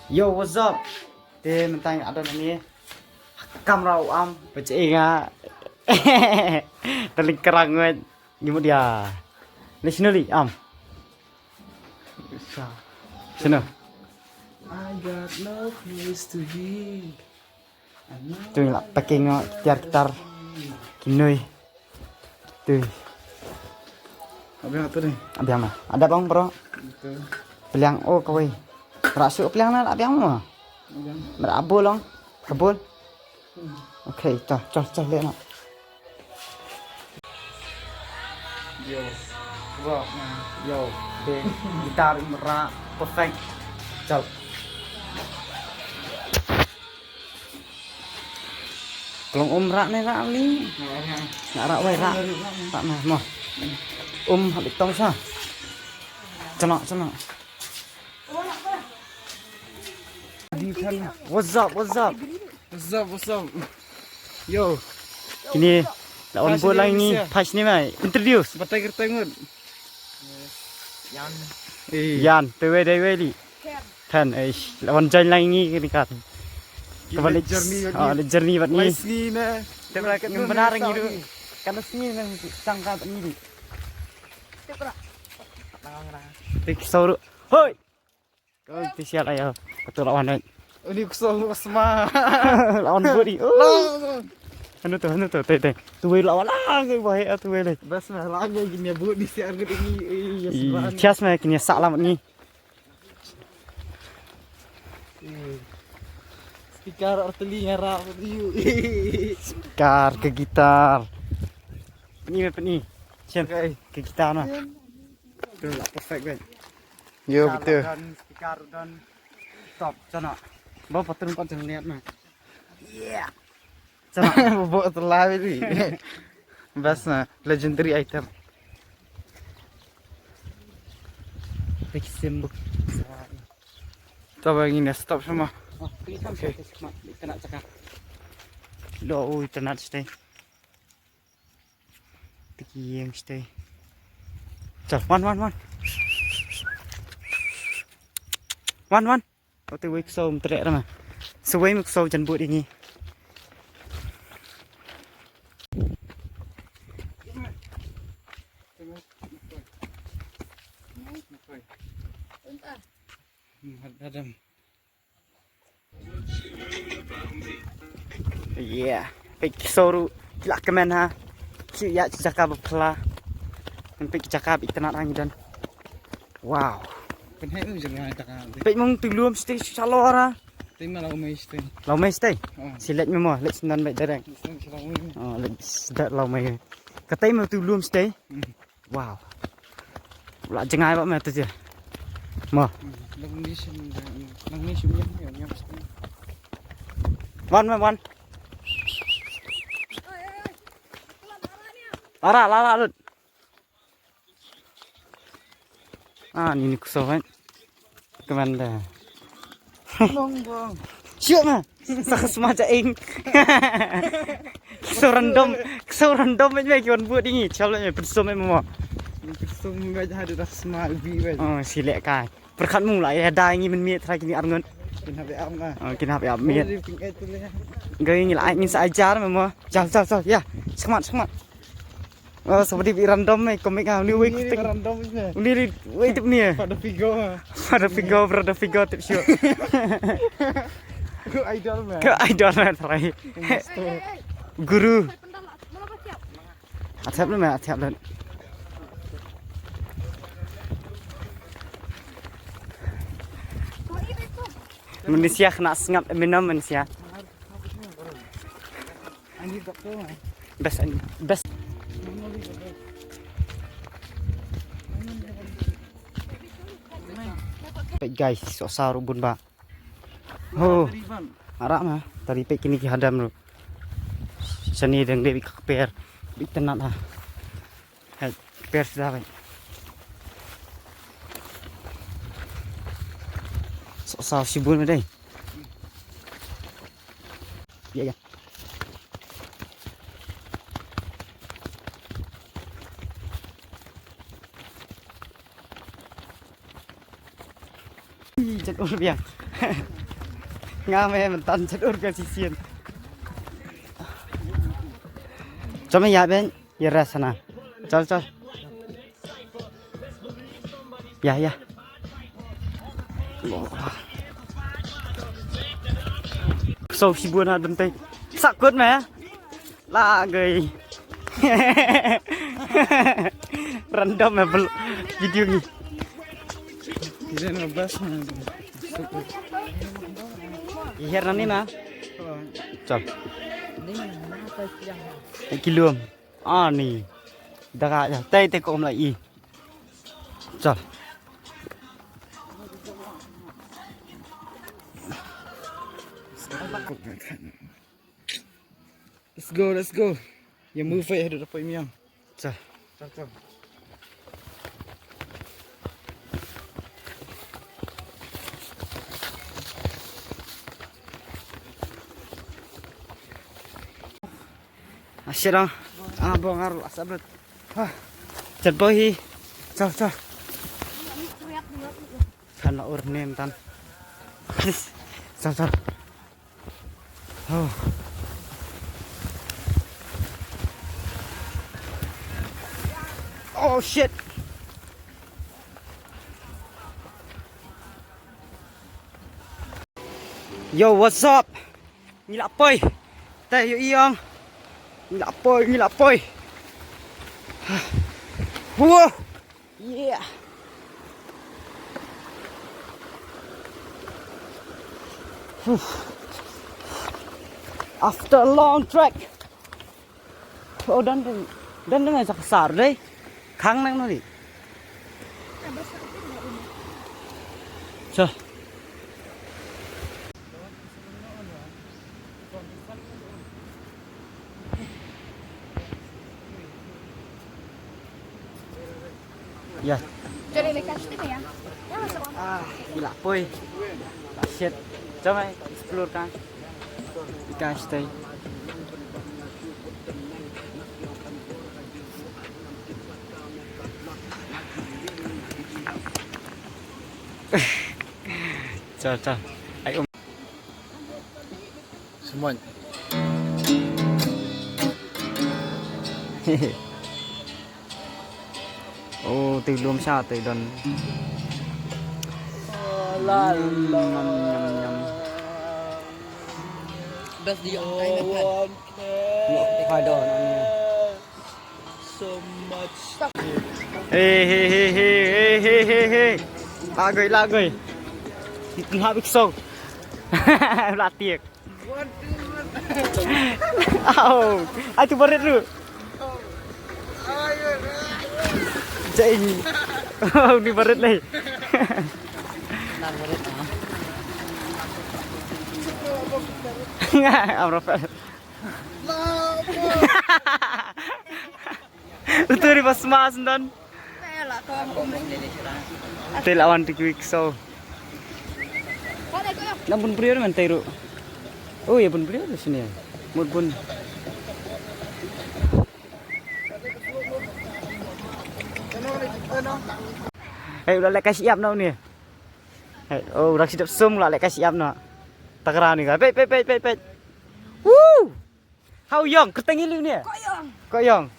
Yo, what's up? Thì mình tay ada ini. Kamera am baca ingat. Teling kerang gue. Gimana dia? Nationally am. Sana. I got no place to be. Tuh lah packing tiar gitar. Kinoi. Tuh. Apa yang tu ni? Abiang mah. Ada bang bro? Betul. Peliang oh kawai. Rasuk peliang na abiang mah. Merabul long. Kabul. Okay, col lihat nak. Yo, rock man. Yo, gitar merak perfect. Col. Kalau rak ni rak ni. Nak rak wei rak. Tak nah mah. Habis tong sah. Cenok. What's up? What's up? Yo. Ini lawan bola ini pas ni mai. Introduce. Batai kereta ngut. Yan, tewe li. Kan, lawan jalan lagi ni kan. Kembali journey buat ni. Sini na. Yang benar gitu. Karena sini yang sangka ini. Tik sauru. Hoi. Kau sial ayo. Betul lawan. Ini kusong asma. Lawan bodi. Anu tu, teh. Tuwe lawan ke bahaya tuwe le. Bas mah lagi gini bu di siar gede ini. Kias mah kini salam ni. Speaker arteli ngara you. Gitar ke gitar. Ni apa ni? Siap ke gitar mah. Tu lah perfect kan. Yo betul. Speaker dan top sana. Bawa patron kau jangan lihat mah. Yeah. Sana Bawa telah ini. Bas mah legendary item. Pek sembuk. Coba ini stop semua. Oh, okay. Kena cakap. Lo, tenat stay. Tiki yang stay. Chal, one. One. Kau tu wake so matre ramah. Suai mak so jan buat ini. Adam. Yeah, pek soru kilak kemen ha. Ya cakap berpela. Pek cakap ikan orang dan. Wow. Penhen tu jangan cakap. Pek mung tulum stay salora. Terima lau mai stay. Lau mai stay. Silat memang, let's nan baik dereng. Oh, let's dat lau mai. Katai mau tulum stay. Wow. Pula jengai pak mai tu je. Mah. Nang ni sumyam nyam. One. Lara lut. Ini kusohan. Kemana? Bong. Siap mah. Sakas maca ing. Keso random aja kian buat ini. Calonnya bersum memang. Bersum aja ada rasma lebih baik. Oh, silek kai. Berkatmu lah ya dah ini menmiat lagi ni arngon. Kenapa am lah? Oh, kenapa ya miat? Itulah. Gaya ini lah ingin seajar memang. Jal. Ya, semangat. Oh, seperti random komik ni wik Random je. Ini wik ni. Pada figo. Pada figo tip show. Ke idol mah. Ke idol terakhir. Guru. Atap lu mah, atap lu. Manusia kena sengap minum manusia. Anjir tak tahu. Best. Guys, sok rubun ba. Oh, arak mah. Tadi pek kini ki hadam lu. Seni deng dewi keper. Bik tenat ha. Keper sudah baik. Sok sibun deh. Ya. chết ur biang. Nga mẹ mình tan chết ur cái gì xiên. Cho mày ya bên, ya ra sana. Cho. Ya. Sâu si buồn ha đâm tay. Sạc cốt mẹ. Là người. Random ya video ni. Ini ngebas na. Ihir nani na. Chal. Kilum. Ni. Daga ya. Tay ko lại y. Chal. Let's go. Ya move ahead udah po imiang. Chal. Asyirang abang arul asabret. Chal boy. Chal. Kan ur nem tan. Chal. Oh shit. Yo, what's up? Ngila poi. Tayo iyong. Ngila poi. Whoa. Yeah. After a long trek. Oh, dan dengan besar deh. Khang nang nó đi. Chờ. Ya. Jadi lekas itu ya. Gila poi. Shit. Coba explore kan. Ikan stay. Chờ. Hãy ôm. Semuanya. Oh, từ luồng xa từ đần. Best di iPad. Khoai đồ So much. Hey. La người. Đừng hạ bích sâu. Là tiệc. Ai tu baret lu? Chạy. Đi baret lagi. Am Rafael. Itu di pas mas dan. Lah kau Telawan di quick show. Namun beliau mana teru? Oh ya pun beliau di sini ya. Pun. Udah lek siap no nih. Udah siap sum lah lek siap no. Takrah nih kan. Pet. Woo! How young? Ketengil ni. Koyong.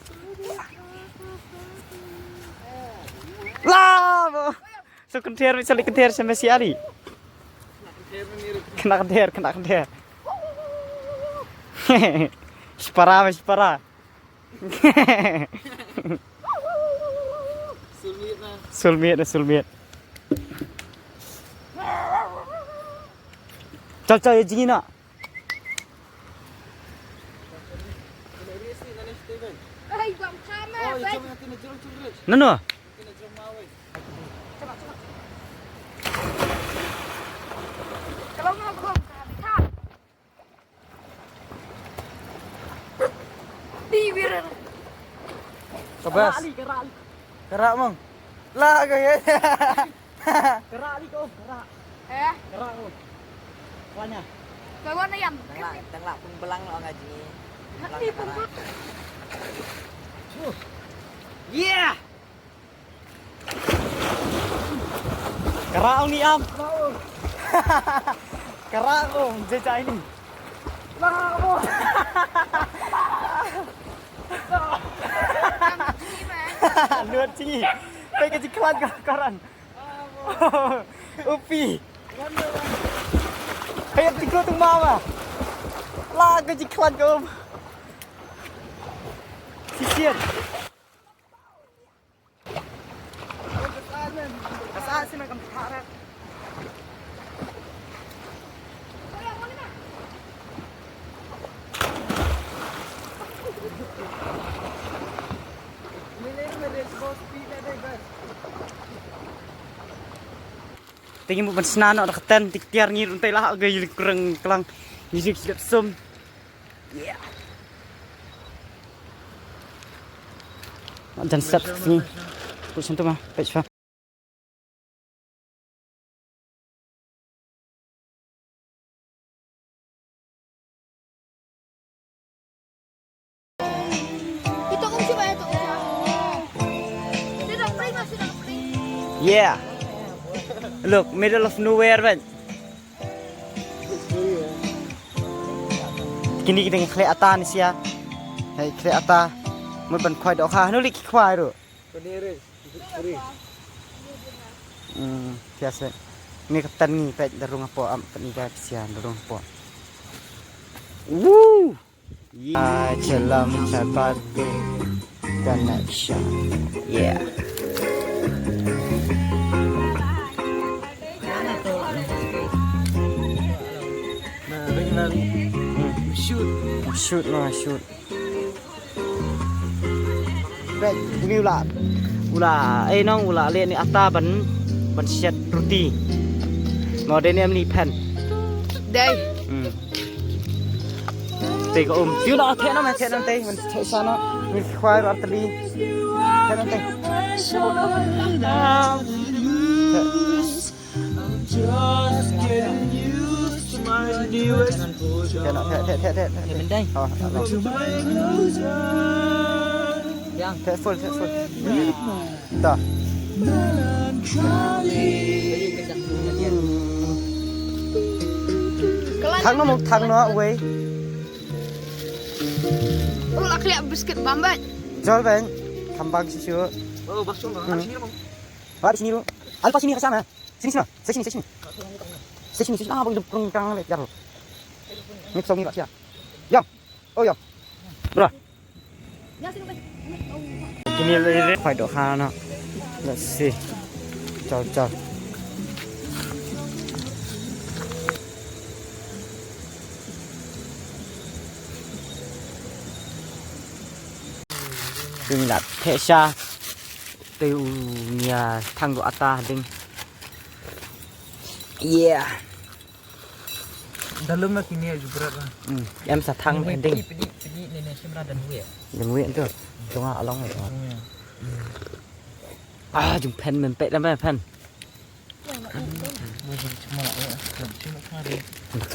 Lah. So kentir sama si Ali. Kena kentir. Separa. Sulmit. Chal ya jingin nak. buang kamera. Nano? Kalau ngomong kan. Bibir. Kabas. Kerak mong. Lah kaya. Kerak ni kau, kerak. Kerak kau. Banyak. Kau mana yang? Tengah pun belang lo ngaji. Nanti pun. Yeah. Karaong ni Am. Karaong jejak ini. Nuat cing. Pai ke ciklan karan. Upi. Kayak tikro tung mama. Lah ke ciklan ke om. Sisian. Kasar sih nak kamera. Tinggi mo bansenano nak ten tiktiar ngir untai lah agak jadi kurang kelang music sedap som. Yeah. Dan step sini. Pusing tu mah, page fa. Itu kunci ba itu? Sudah free mas, sudah free. Yeah. Look, middle of nowhere man. Kini kita ngekle ata ni sia. Hai kle ata. Mun ban khoi dok ha, nu lik khwai ro. Biasa. Ni ketan ni pet darung apa am ni ka kesian darung apa. Woo! Ya, celam sabar connection. Yeah. Shoot no shoot. Baik, ini ula nong ula le ni ata ban set roti. Ngồi đây em ni pen. Đây. Tây có Tiêu đó thế nó mà thế nó tây mình thấy sao nó mình khoai rồi tây thế nó tây. Thế nó thế. Bên đây. Thế full. Đó. Thằng nó một thằng nó quay. Ulah kelihatan biskuit bambat. Jual ben, tambang susu. Oh, bakso bang. Sini bang. Di sini lu. Alpa sini ke sana. Sini. Sini. Ah, bang depan kang le jar. Ni song ni Pak Sia. Yang. Oh, yang. Bro. Ya sini bang. Ini le phải độ ha nó. Let's see. Chào. Đừng đặt thế xa từ nhà thằng của ata đừng. Yeah. Dalam nak ini aja berat lah. Em sẽ thằng đừng. Pedi nenek semra dan gue. Đừng nguyện thôi. Chúng ta along này. À, chúng pen mình pet lắm pen.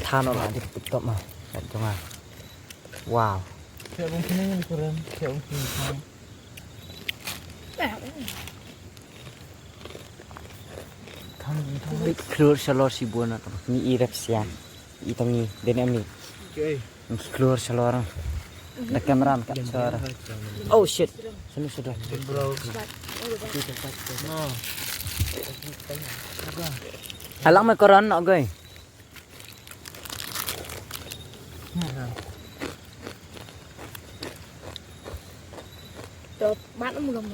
Than nó lại đi tụt mà. Chúng ta. Wow. Kayak mungkin ini kurang. Kayak mungkin. Big keluar salor si buana tu. Ni irepsian. Itong ni, dan em ni. Okay. Ni keluar salor. Ada kamera kat suara. Oh shit. Sini sudah. Alang mai koran nak gue. Tuh, mana belum?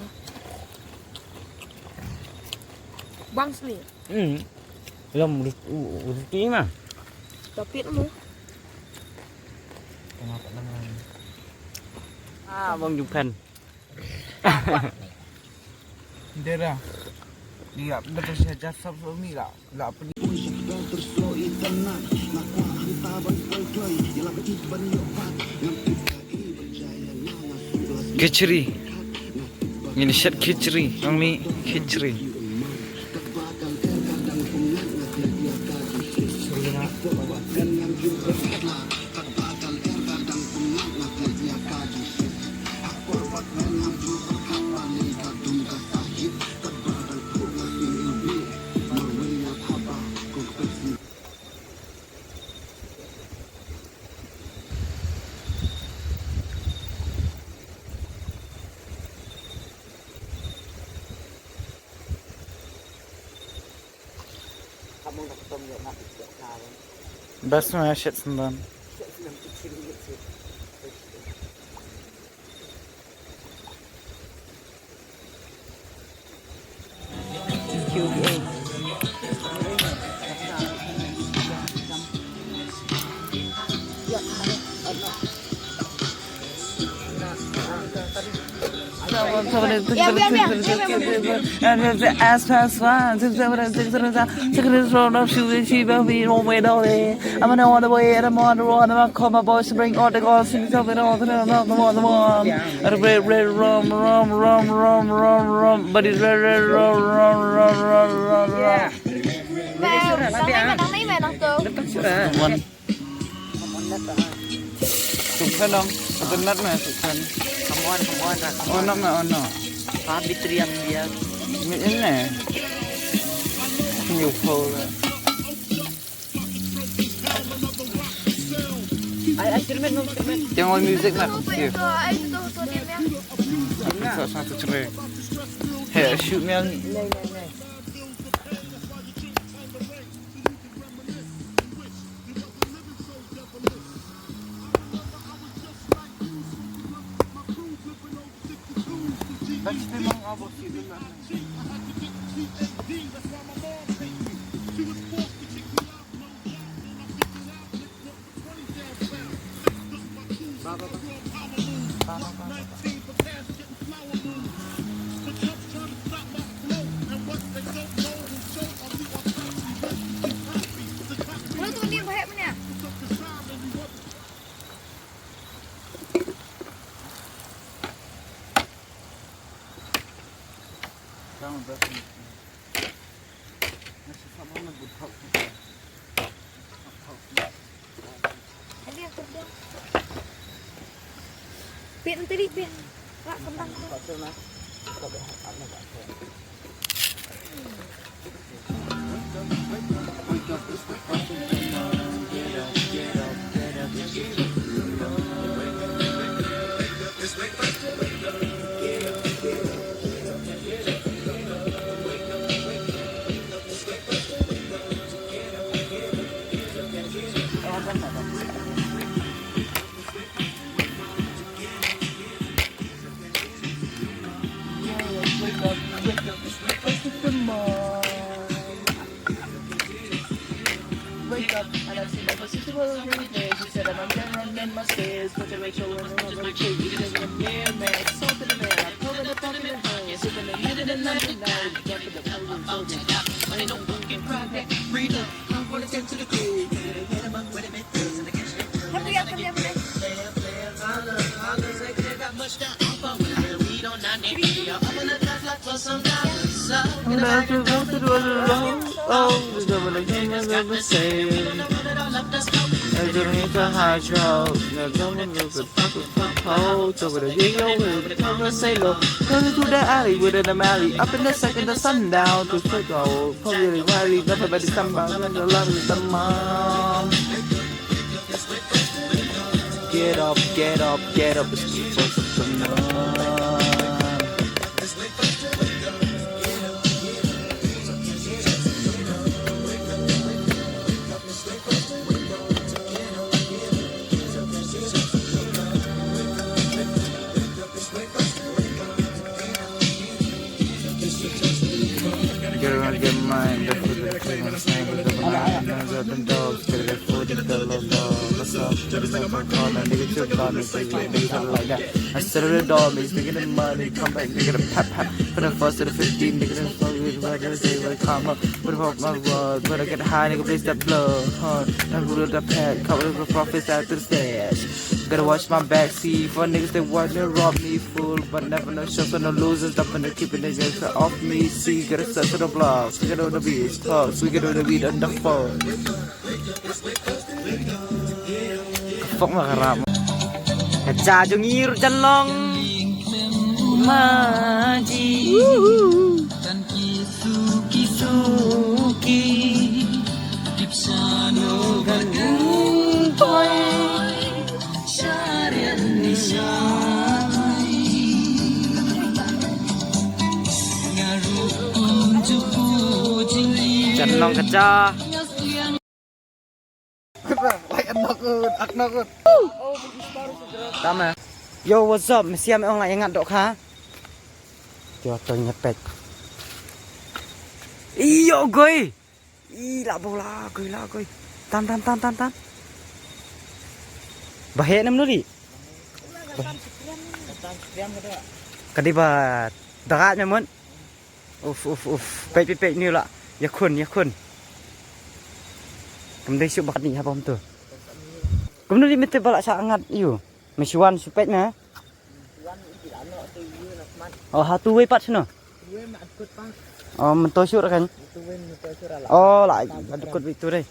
Bang sini. Belum udah mah. Tapi mu. Ah, bang jumpen. Dera. Dia betul saja sabtu ni lah. Lah apa Khichdi. Ini set khichdi. Yang ni khichdi. Best my shit's and done. And if the ass pass fine, I'm on the way, I'm on the road, I call my boys to bring all the girls, and tell me all the one. And a red rum, but it's red rum. Mày đang tớ. Sụp phân không? Tên nát mà sụp phân. Come on lah. Oh no no no. Habis teriak dia. Ini nè. Nhiều phô rồi. Ay, cermin. Yang all music nak. Itu dia ya. Satu cerai. Hey, shoot me on. Này. Pasti mang abot sih lah. Lu tuh dia baik mana? Kamu berapa? Masih sama nak buat. Ini aku tuh. Pin tadi pin. Kak kentang. Wake up and I see that my sister was really there. She said I'm running my stairs, but to make sure when I'm gonna change it in the mirror, man. Salt in the man, I cover the pump in the hand, sipping the heat in the night, now it's jumping the pool and soldier. I ain't no fucking project, read up, I'm gonna take to the crew. Tapi ya kerja bener. I'm about to go to the road. Oh, the double again, I'm gonna say. I don't need to hide you. No, don't look at the hole. Over the yellow, with the cover sailor. Going to the alley with an alley. Up in the second, the sundown to football. Probably rally, nothing but the sunbound. And the love is the mom. Get up, get up, get up. It's supposed to know. Get mine, the food is the dogs, get the food in the logo. What's up? There's no corner, nigga, chill down, nigga, like that. I started the dog, niggas, they get the money, come back, they get a pat. Put a first to the 15, nigga, then fuck with what I gotta say, like, come up, put a pop my word, when I get high, nigga, place that blood, huh? Then put the pad, cover the profits after the stash. Gotta watch my backseat for niggas that want to rob me, fool, but never no shows for no losers, dumping the keeping the niggas off me. See, gotta set to the blocks, we get on the beach, clubs, we get on the beat on the phone. Fuck my ram. Cha cho ngir chân long ma ji Kisuki Dipsano gagung toy syariat nisai Ngaruh unjuk puji chân long kaca Like anak. Tama. Yo, what's up? Mesiam ong lại ngặt độ khá. Cho tôi nhập bệt. Iyo gơi. I là bola, gơi. Tan. Bahaya nam nuri. Kadi ba dagat memon. Uf. Pet ni lah. Ya kun. Kemudian syuk bakat ni apa tu? Kemudian di mete balak sangat iyo. Mesyuan supet na. Oh, hatu we pat sino. Oh, mentosyuk kan. Oh, lại dukut itu deh.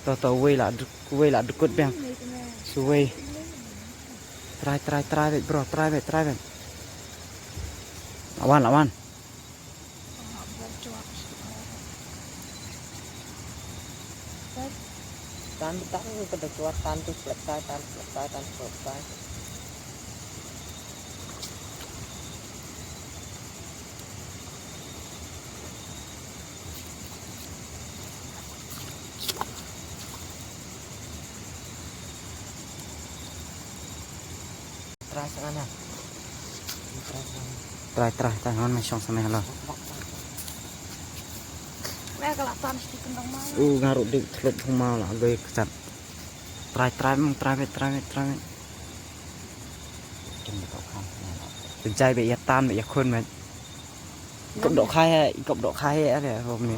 Tahu we lah dukut bang. Suwe. Try it bro, try it. Lawan. Tan kita keluar tan selesai. Terasa kan? Try tangan mesong sama lo. Mẹ cái lạp tan thì cần mau. Ngaruk di teluk mau lah gue kesat. Try it. Kim độ không. Từ chai bị tan bị khôn mà. Cốc độ khai này hôm nay.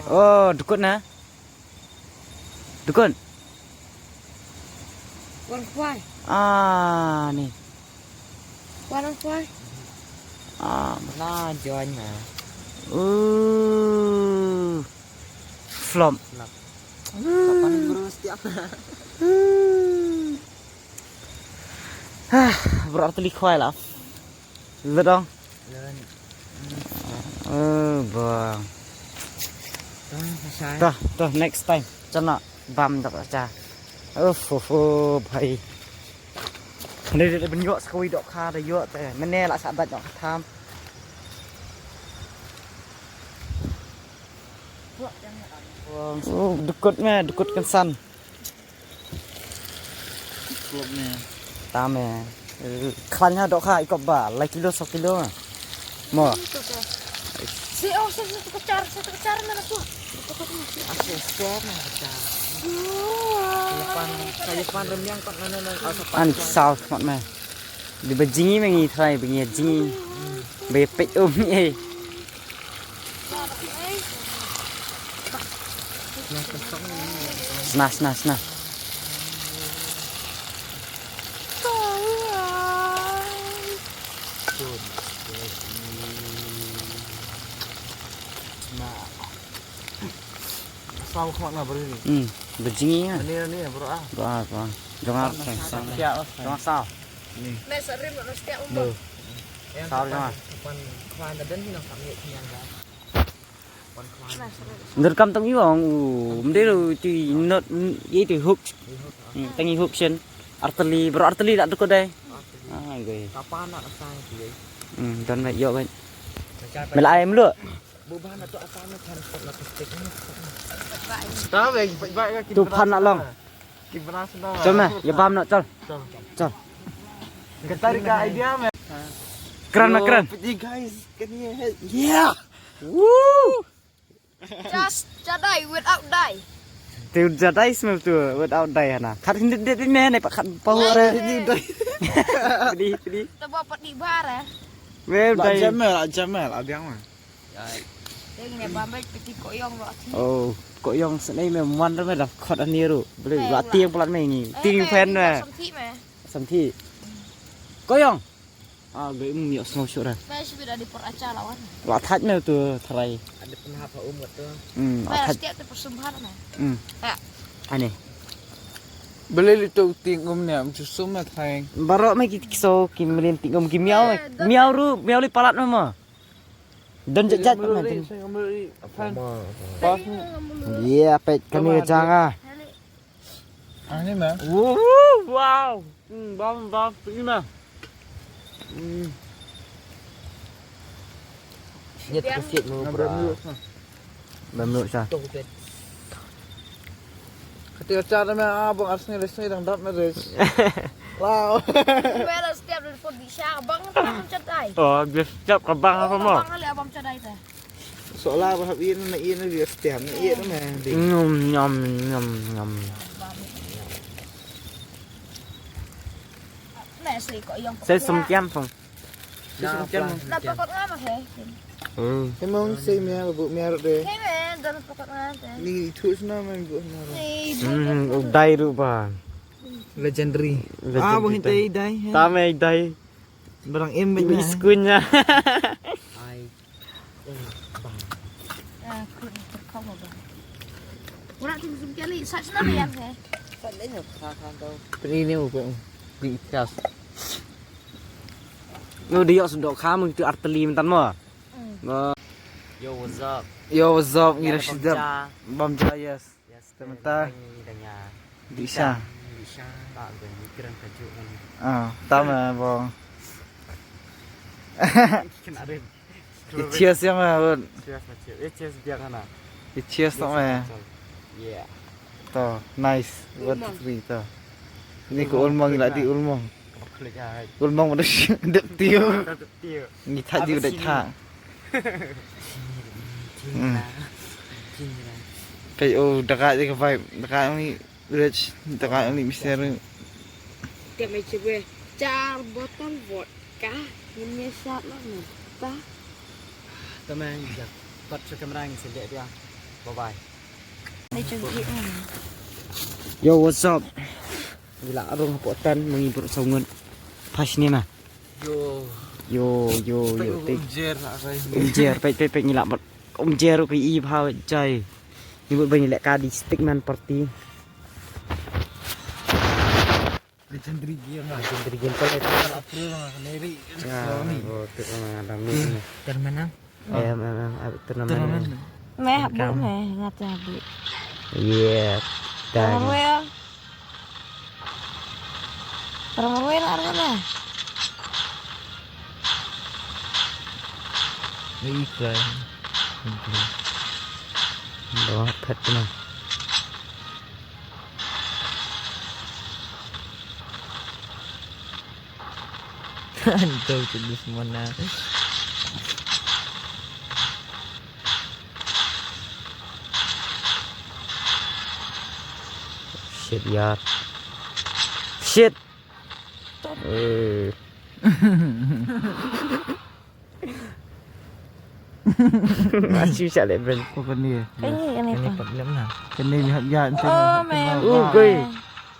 Dukut na. Dukut. Quan khoai. Nih. Quan khoai. Nah, join mà. Flop. Kapan bro setiap. Berarti likhoi lah. Lihat dong. Lên. Bang. Sai. Tuh next time. Chana bam tak cha. Bhai. Đây bên nhọ skoi dok kha đây nhọแต่ไม่แน่ละสะบัดดอกทาม dukut kan san. Klubnya. Tame. Klannya dok kha ikop ba, lai kilo 1 kilo. Mo. Satu kecar mana tuh? Asisten macam. Depan rem yang kot mana An sao mat ma. Di bajingi mengi try bengi jingi. Be pek ni. Nah. Sao kau nak beri? Bajingi ah. Ini bro ah. Bang. Jangan sao. Mẹ sợ rim nó sẹo không? Sao jangan. Depan klan dan ni nak ambil yang dah. Direkam tong iyo mde lu ti not ye ti hook. Tangi hook sen. Arteli tak dukut deh. Gue. Kapan nak asal dia? Dan vậy yo vậy. Mày lại em lựa. Bukan atau asal nak transport logistik ni. Tahu baik. Tu pan nak long. Gimana sudah? Chol mah, ya paham nak chol. Chol. Kita rika idea mah. Keren. Guys, can you Yeah. Woo. Just die without die. Từ giờ đây xem từ without day hả? Khát đi nè này, khát power đi đây. Đi. Kita bawa di bar ya. Về đây. Jamel, ada yang mah. Yang ni bambek peti koyong lo. Oh, kok yang senai memang tu dah khát anh nhiều rồi. Boleh buat tiang pelat main tiang fan nè. Sam thi. Kok yang? Gue miok semua syurah. Mẹ sudah di peraca lawan. Buat thắt mel tu terai. Ada penahap umur tu. Mẹ Thắt. setiap tu persembahan mẹ. Ya. Aneh. Beli itu tinggung ni, macam semua thang. Baru mai kisau kimrin tingom kimiau. Miau li palat mama. Dan jajat mama. Saya beli fan. Pas. Iya, pet kami jangan. Ini mah. Wow. Bam, ini mah. Nyet kesit mu bro. Bam lu sah. Tu tu. Ketika cara main abang arsnya resmi dan dap meres. Wow. Mela setiap dari pun bisa abang abang cadai. Oh, biar siap ke bang apa mau? Abang kali abang cadai teh. Soalnya apa ini dia setiap ini mah. Nyum nyum nyum nyum. Nah, sih kok yang. Saya sumkiam pong. Nah, Dapat kok ngapa he? Emang saya bu miar deh. Hey man, dapat kok ngapa? Ni terus nama bu miar. Udai ru bang. Legendary. Legendary. Bang hintai dai. Tame dai. Barang M Ibu iskunya. ai. Ah, kun terkau bang. Orang tu sekali, satu nama yang he. Kan ini khasan tau. Ini bukan di ikas. Nó đi ở sundok khá mừng từ artillery mình tán mà. Yo, what's up? Yo, what's up? Ngira Ada sidap. pemecah. Bam jayas. Yes, Sebentar. Danya. Bisa. Bisa tak mikiran tajuk kan. Ah, tama bang. Kena rin. Cheers ya mah. Cheers macam. Cheers dia kana. Cheers sama. Yeah. To, nice. 1 2 3 to. Ini ke ulmong lại đi ulmong. Klik ai. Ulmong udah đập tiêu. Tiêu. Nghĩ thả tiêu đạch thả. Cái ô đặc ai cái vibe, đặc ai ini rich, đặc ai ini misteri. Tiap macam we. Jar botol vodka, ini sat lah ta. Teman, cut ke kamera yang sedek dia. Bye bye. Ini cungkit ni. Yo, what's up? Gila arung hapotan menghibur songon. Pas ni mah. Yo. Yo. Jer nak saya. Jer, pe ngilak mat. Jer ke i phao chai. Ni buat banyak lek kadi stickman party. Legendary gear lah. Dari game kalau itu. April lah kaneri. Ya, oh, tu ada ni. Dan mana? Turnamen. Meh, bu meh, ngata bu. Iya. Dan Orang we ya. Orang we nak mana? Ini iklan. doa pet na. Tahu jenis mana? Shit yaar. Shit. Masih cale ben. Apa ni? Ini Ini apa? problem lah. Kena lihat ya. Oh, meh. Gue.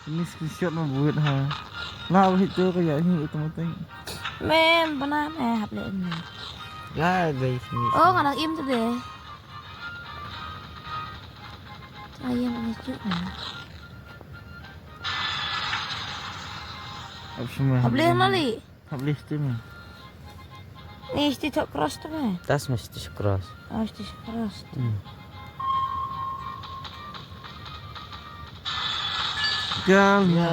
Ini screenshot mah buat ha. Lah itu kayak ini otomatis. Meh, benar meh, hable ini. Lah guys ni. Oh, nganak im tu deh. Ayam ini juga. Apa semua? Hable nali. Habis tu mah. Ni isti tak keras tu meh. Tas mesti cross. Oh, isti keras. Gal Ya.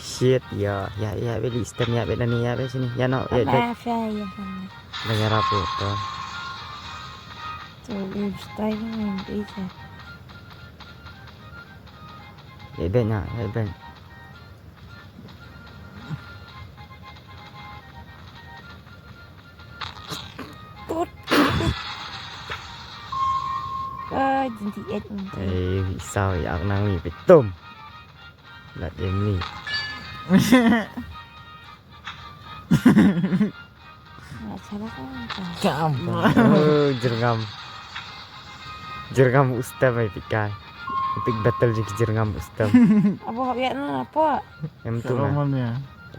Shit ya. Ya beli stem ya beda ni ya sini. Ya no ya dek. Maaf ya, ya. Dengar apa tu? Tu lifestyle main bisa. Ya ben ya ben. Tut. Jadi et. Sao ya nang ni betum. Nak game ni. Salah kan. Gampang. Oh, Jerngam ustam ay pikai. Untuk battle je jerngam ustam. Apa hak apa? Yang tu lah. Roman ya.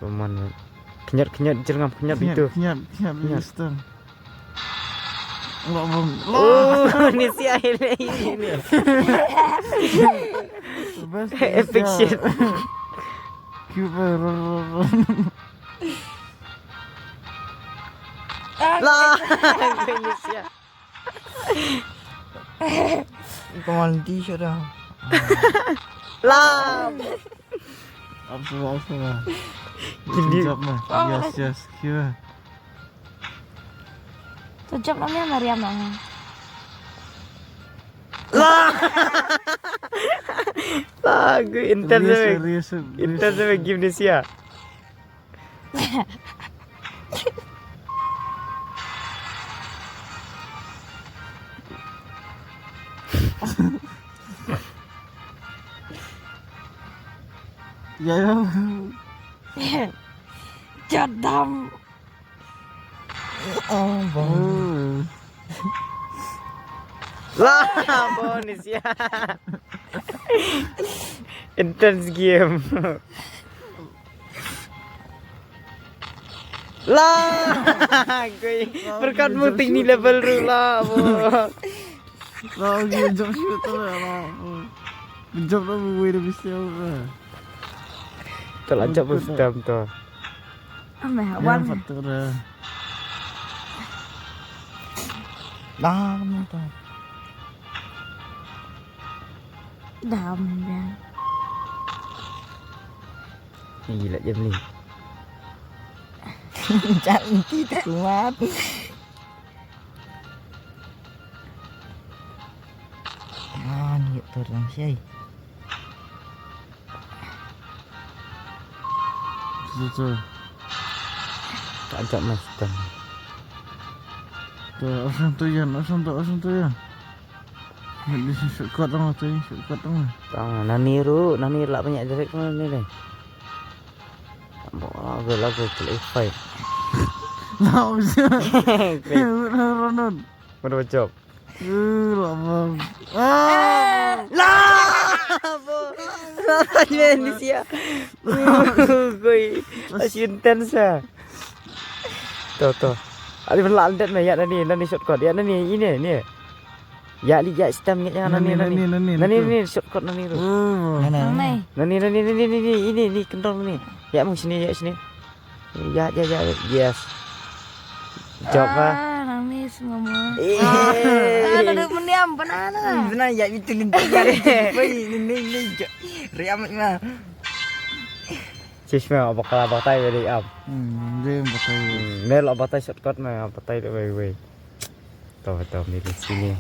Roman. Kenyat jerngam kenyat itu. Kinyat Mister. Enggak bang. Oh, ni si akhirnya ini. Epic shit. Cuba. Lah, ini si. Kemarin t-shirt dah. Lah. Apa? Gini. Jap mah. Yes. Cuba. Sejak namanya Maria mana? Lagu intens Serius. gimnasia. Ya. Jadam. Oh, bang. Lah, bonus ya. Intense game. Lah, gue berkatmu tinggi level ru lah, bo. Lagi jump shooter lah. Jump lah gue udah bisa. Terlanjut bersedam tu. Ameh Wan wan. faktor. Dah, tu. Dam ya. Gila jam ni. Cantik kuat. Ah, ni turun sih. Betul. Tak ajak mas sedam. Tu, asam tu ya. Ni shortcut dong tu, shortcut dong. Tang, nani lah banyak direct mana ni deh. Bawa lagu play Lau sih. Ronald. Mana job? Lama. Lah, bo. Ni sia. Gue masih intense ah. Tu. Ali berlandat mah ya nani shortcut ya nani ini ni. Ya li ya stem jangan nani shortcut nani tu. Ameh. Nani ini kendor ni. Ya mau sini ya sini. Ya yes. Job ah. Nangis ngomong. Eh. Duduk mendiam benar. Benar ya itu lintikan. Ini riam mah. Cisma bakal batai dari am. Dia pakai. Mel batai shortcut mah batai tu wei. Tahu ni di sini.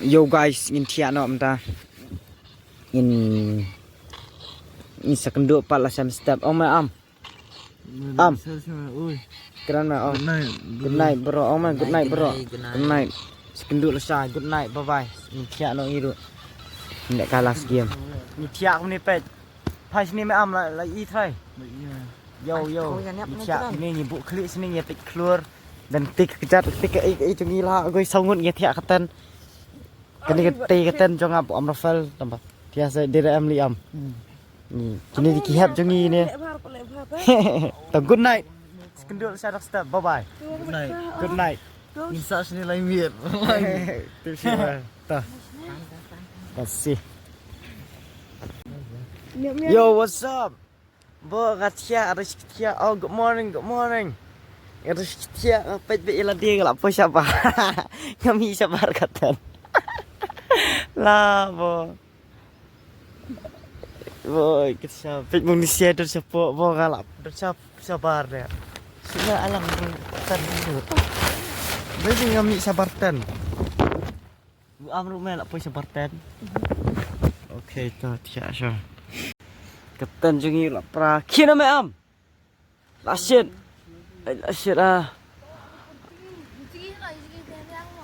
Yo guys, in tiano amta. In sekenduk pala sam step. Oh my am. Ui. Keren mah. Oh. Good night bro. Oh my good night bro. Good night. Sekenduk lesai. Good night. Bye bye. In tiano iru. Ndak kalah game. Ni tiak ni pet. Pai sini mai am la i thai. Yo. Ni tiak ni nyebut klik sini nyetik keluar dan tik kejar tik itu gila gue sangut nyetik katan. Kini keti katan jong ap am Rafael tambah. Tiasa DRM li am. Ni kini dikihap jongi ni. Good night. Sekendul saya step. Bye bye. Good night. Insya sini lain biar. Tah. Kasih. Yo, what's up? Bo katia Rizkia. Oh, good morning. Rizkia pet be ila dia gelap apa siapa? Kami sabar katan. Lah, bo. Boy, kita pet manusia dah siapa? Bo galap. Dah sabar dia. Sudah alam tan dulu. Bagi kami sabar tan. Bu amru mel apa sabar tan? Okay, tu tiak syo. Ketan jungi lah pra. Kina me am. Lasyid ah.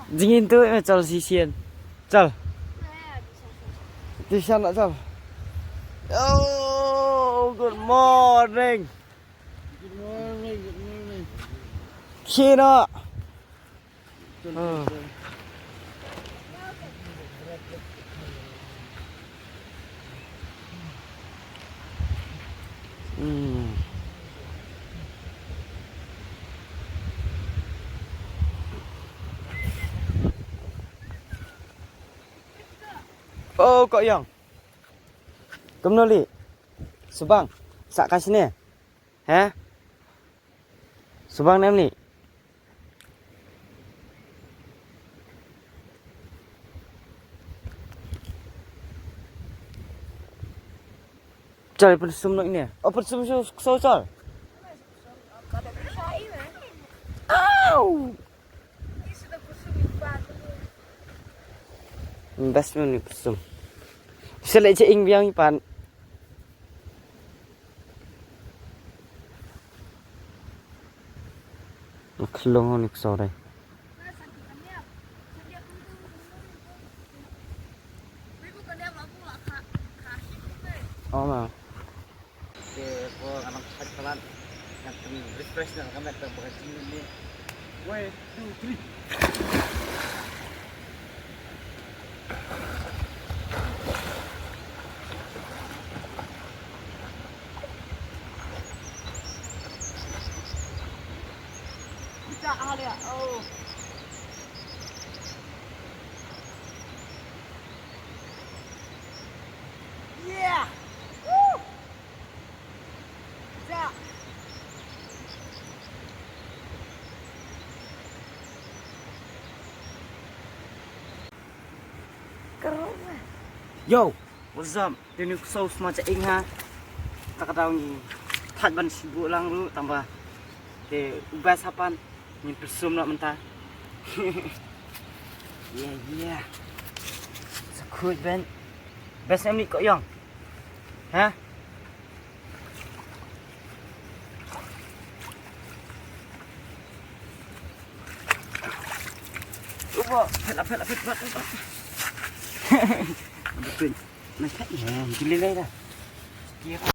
Dingin tu cal sisian. Cal. Di sana cal. Oh, good morning. Kina. Oh, kok yang? Kemnoli. Subang. Sak kat sini. Subang nem ni. Cari persum nak ini. Oh, persum so cal. Au. Ini sudah kusum batu. Best mo ni kusum. Sila je ing biang ipan. Maklong ni kusore. Oh ma. Okay, po anak hagpalan. Yang refresh na kami at pagkakasing ni. 1, 2, 3. Kita ahli ya. Oh. Yeah. Woo. Ja. Keren. Yo, what's up? Ini kusau semacam ing ha. Tak tahu ni. Tad ban sibuk lang lu tambah. Te ubah sapan. Ni persum nak mentah. Yeah. So cool ben. Best ni kok yang. Ha? Ubah, fet. Betul. Macam ni, gila dah. Kira.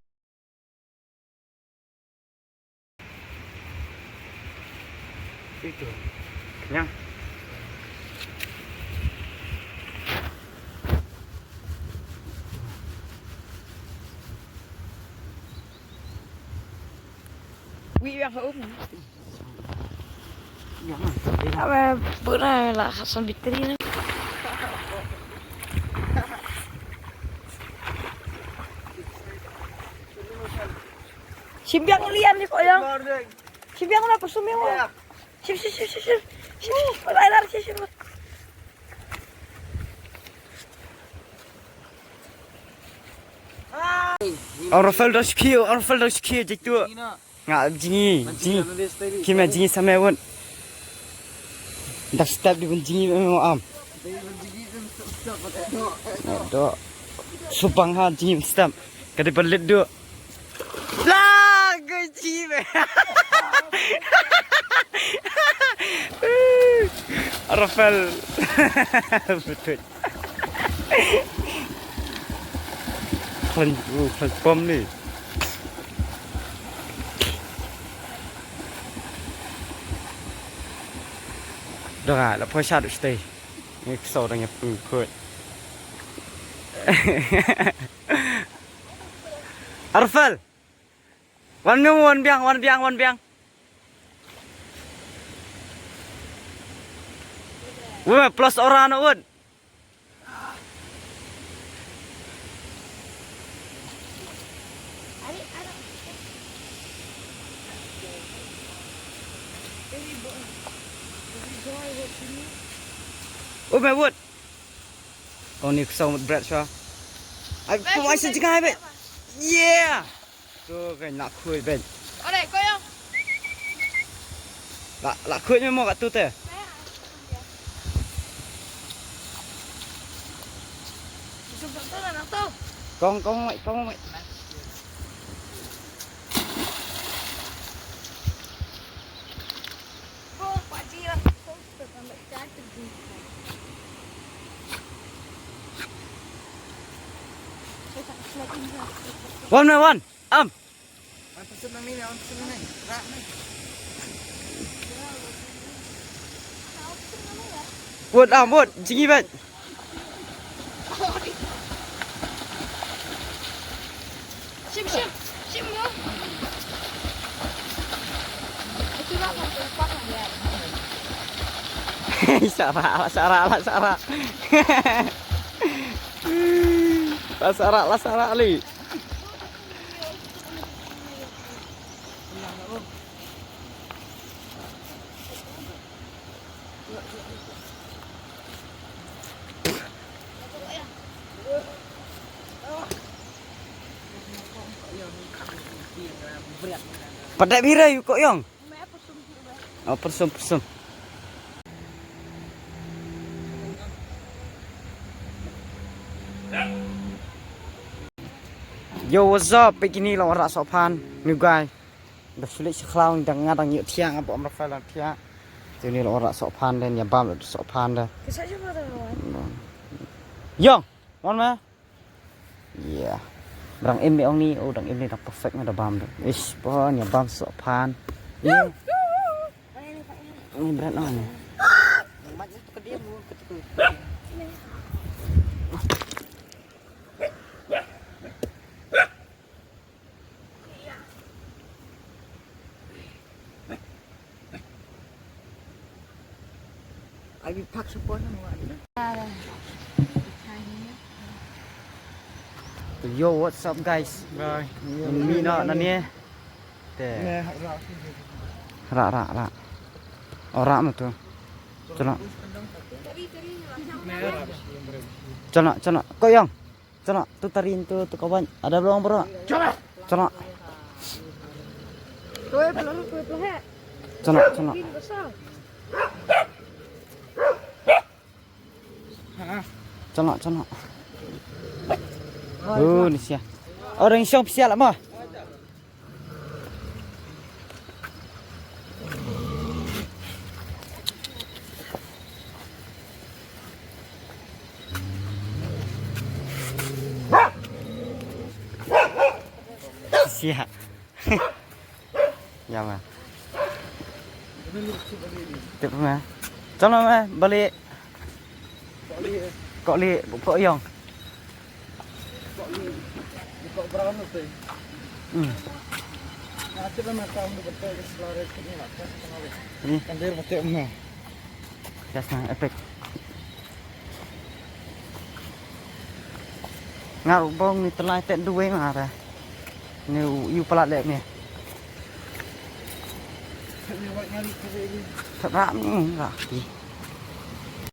Itu. Kenyang. Wie weer geopend. Ya, man. Ja, maar boeren lagen zo'n vitrine. Simbiang lian nih kok yang. Simbiang apa sumeng lo? Sip. Lari sip. Arafel dah sikit je tu. Ngak jingi. Kima jingi sama wan. Dah step di pun jingi memang am. Dok. Supang ha jingi step. Kada pelit duk. Lah, gaji be. Arafel. Betul. Kan pom ni. Dah lah, lepas syarat stay. Ni kesal dengan pengikut. Arfal. Wan biang. Wah, plus orang nak wan. Oh, my wood. Oh, ni kesal berat sah. Ai, pemain sejangan bet. Yeah. Tu kan nak kuih ben. Alright, kau yang. Lah kuih memang kat tu teh. Sudah nak tahu. Kong mai. Kau pasti lah. Kau tambah cantik. One. Pesan nang ni, pesan nang ni. Rak ni. Wood. Jingi bet. Sim mo. Itu lah macam apa ya. Sarak. Sarak li. Padat birai kok yang. Oh, persum. Yo, what's up? Begini lah orang sopan, new guy. Dah sulit sekelau dengan ngadang yuk tiang apa om Rafael lah tiang. Jadi lah orang sopan dan ya bam lah sopan dah. Kisah siapa tuh? Yo, mana? Iya. Dang em ong ni, oh dang em ni dah perfect dah bam dah. Ish, pon ya bam sopan. Ini berat lah ni. Macam tu dia mu ketuk. Abi pak support mo. Yo, what's up guys? Bye. Ini nak ni. Teh. Ne, Ra. Orang tu. Cana. Kau yang. Cana, tu tarin tu kawan. Ada belum bro? Cana. Kue peluru. Cana. Ini besar. Cana. Oh, ni sia. Orang Siang sial mah. Sia. Ya mah. Tiếp mà. Cho nó mà balik. Kok li kok yang. kok brown tu. Nanti memang kamu betul selera ini lah. Ini Kandir macam mana? jasna efek. Ngaruh bong ni telai tek dua mah ada. Ni you pelat lek ni. Ini buat nyari tu ini. Thật rạm lah.